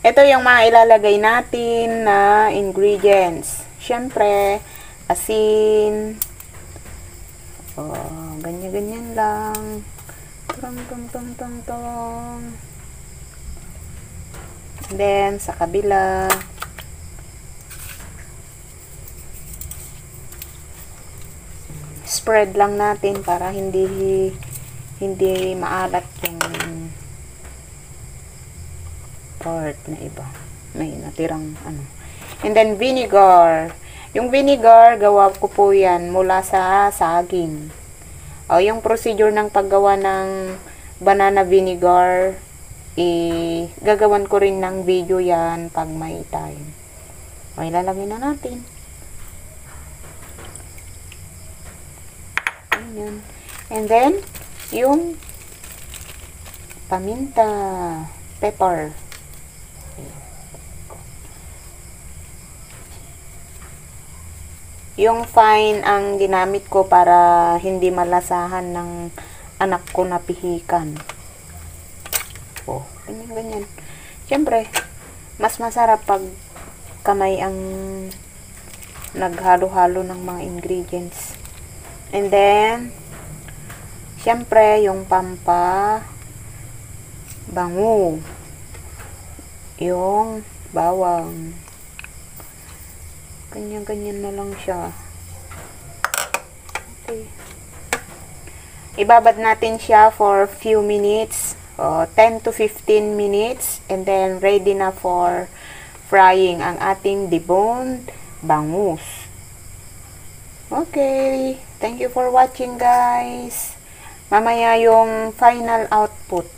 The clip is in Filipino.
Ito yung mga ilalagay natin na ingredients. Siyempre, asin. Ganyan-ganyan lang. Tong. Then, sa kabila, spread lang natin para hindi maalat yung part na iba. May natirang ano. And then vinegar. Yung vinegar, gawa ko po yan mula sa saging. Yung procedure ng paggawa ng banana vinegar, gagawan ko rin ng video yan pag may time. Ilalagay na natin. Ayan. And then, yung paminta, pepper. Yung fine ang ginamit ko para hindi malasahan ng anak ko na pihikan. Ganyan. Siyempre, mas masarap pag kamay ang naghalo-halo ng mga ingredients. And then, siyempre, yung bango. Yung bawang. Ganyan na lang siya. Okay. Ibabad natin siya for few minutes. 10 to 15 minutes. And then, ready na for frying ang ating deboned bangus. Okay. Thank you for watching, guys. Mamaya yung final output.